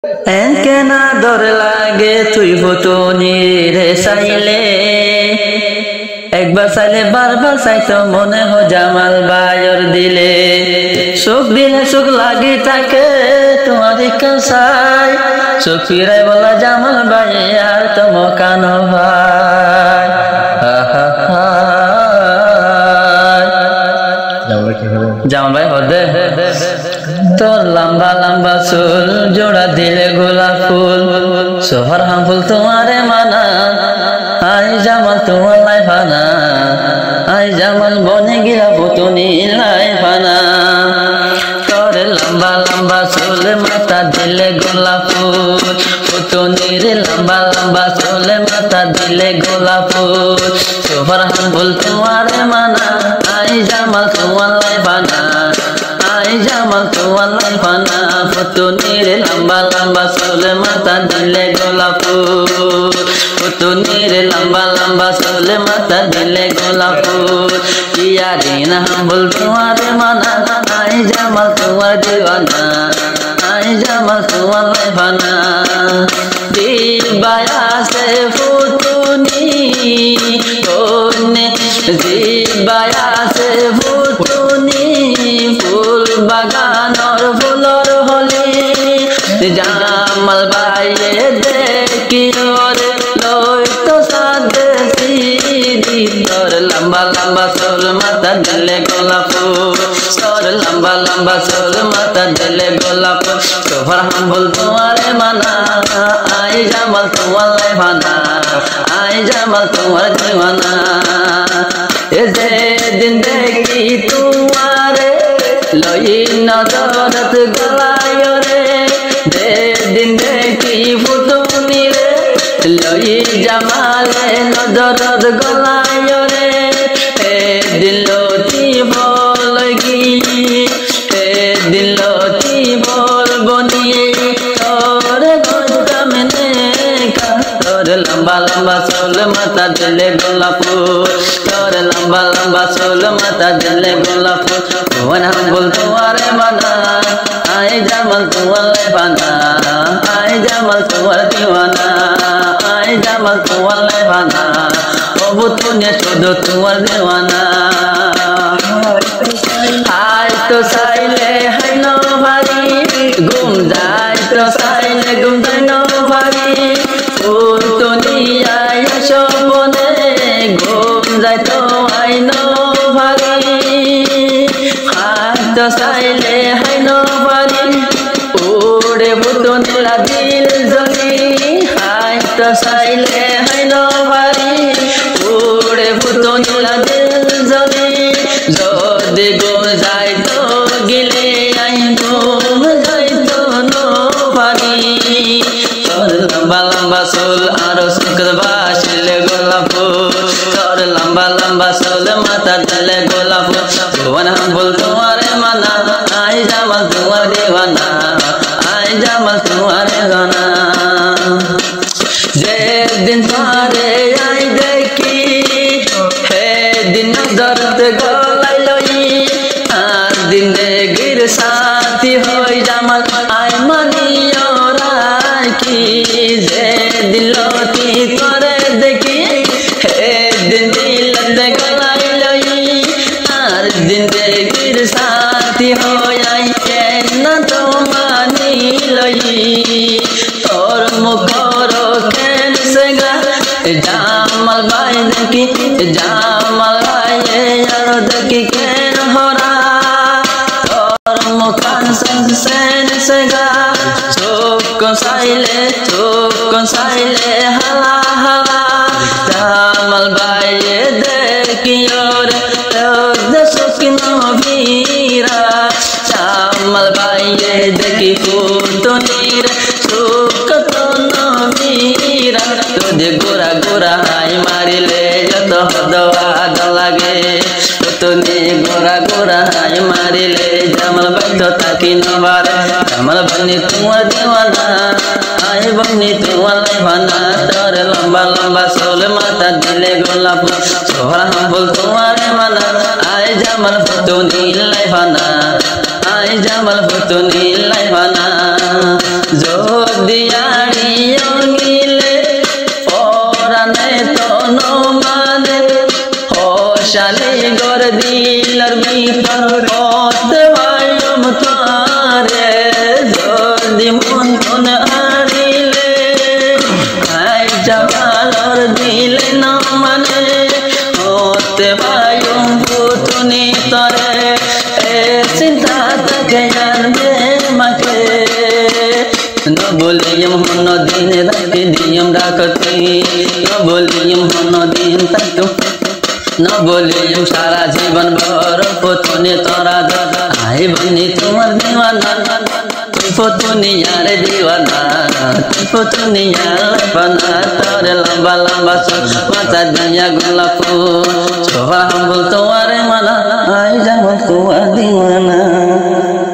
কেনা দর লাগে তুই ফুটুনি রে চাইলে একবার চাইলে বারবার চাইতো মনে হয় জামাল ভাইয়ের দিলে সুখ দিলে সুখ লাগি থাকে তোমার চাই সুখ ফিরাই বলা জামাল ভাই আর তোমার কান ভাই জামাল ভাই হদে তোর লম্বা লম্বা চুল জোড়া দিলে গোলাপ ফুল সোহর হাম ফুল তোমারে মানা আই জামাল তোমার লাই ফানা আই জামাল বনে গিয়া পুতুনি লাই ফানা তোর লম্বা লম্বা চুল মাথা দিলে গোলাপ ফুল পুতুনির লম্বা লম্বা চুল মাথা দিলে গোলাপ ফুল সোহর হাম ফুল তোমারে মানা আই জামাল তোমার লাই ফানা আই জামাল তোমার লাই ফানা পুতুনির লম্বা লম্বা চুল মাথা দিলে গোলাপ ফুল পুতুনির লম্বা লম্বা চুল মাথা দিলে গোলাপ ফুল কিয়া দিন হাম বল তোমারে মানা আই জামাল তোমার দিওয়ানা আই জামাল তোমার লাই ফানা দিবায়া সে পুতুনি কোনে দিবায়া সে পুতুনি ফুল বাগানর ফুলর হলি জামাল ভাইয়ে দেখি ওরে লই তো সাদে সিদি তোর লম্বা লম্বা চুল মাথা দিলে গোলাপ ফুল তোর লম্বা লম্বা চুল মাথা দিলে গোলাপ ফুল তোর হাম বল তোমারে মানা আই জামাল তোমার লাই ফানা আই জামাল তোমার দিওয়ানা এ যে দিন দেখি তোমারে লই নজরত গলায় রে যে দিন দেখি ফুটুনি রে লই জামালে নজরত গলায় রে এ দিলতি বল গি এ দিলতি বল বনিয়ে তোর গজম নে তোর লম্বা লম্বা চুল মাথা দিলে গোলাপ ফুল তোর লম্বা লম্বা চুল মাথা দিলে গোলাপ ফুল ভুवन हम बोल तुम्हारे माना आए जामल तुम्हारे बाना आए जामल तुम्हारे दीवाना आए जामल तुम्हारे बाना ओ बुतुने छोड़ो तुम्हारे दीवाना आए तो साइले है नो भारी घूम जाए तो साइले घूम जाए नो भारी बुतुनिया यशोबने घूम जाए तो आई नो भारी तो साइले है नो भारी उड़े बुतुनिला दिल जली हाय तो साइले है नो भारी उड़े बुतुनिला दिल जली যদি গুম যাই তো গিলে আই গুম যাই তো নো ভারি তোর লম্বা লম্বা চুল আরো সুখদ বাসিলে গোলাপ ফুল তোর লম্বা লম্বা চুল মাথা দিলে গোলাপ ফুল ভুवन हम बोल तुम्हारे माना आई जामल तुम्हार दीवाना आई जामल तुम्हारे गाना जे दिन तारे आई देखी हे दिन दर्द गलाई लई আর দিন गिर साथी होई जामल आई मानियो राखी जे दिलती तोरे देखी हे दिन दिल गलाई लई আর দিন गिर साथी होई কেনা তো মানি লই তোর মুখর কেন সেগা জামাল ভাই দেখি জামাল ভাই আর দেখি কেন হরা তোর মুখান সেন সেগা চোখ সাইলে হালা হালা জামাল ভাই দেখি ওরে सुखनो वीरा जामल भाइये देखी पुतुनिर सुख तो नो वीरा तुझे गोरा गोरा हाय मारिले जत हदवा गलागे पुतुनि गोरा गोरा हाय मारिले जामल भाई तो ताकी नवारे जामल बनी तुम्हार दीवाना आए बनी तुम्हार दीवाना तोर लंबा लंबा चुल माथा दिले गोलाप सोहरा हम बोल तुम्हारे माना आए जामल पुतुनि लाई फाना आए जामल पुतुनि लाई फाना। যদি আড়িয়ঙ্গিলে পরানে তন মানে হসালি গর দিলার ভিতর হতে ভাইম তারে যদি মন তন আড়িলে আই জামালর দিলে না মানে হতে ভাইম পুতুনি তরে এ চিন্তা তাকে জানবে মাকে न बोलियम हन दिन राति दियम डाकती न बोलियम हन दिन तक न बोलियम सारा जीवन भर पुतुनी तोरा आई बनी तुम्हार दीवाना पुतुनी यार दीवाना पुतुनी यार बना तोरे लंबा लंबा माता दुनिया गुलाब छोरा हम बोल तुम्हारे मना आई जाओ तुम्हार दीवाना।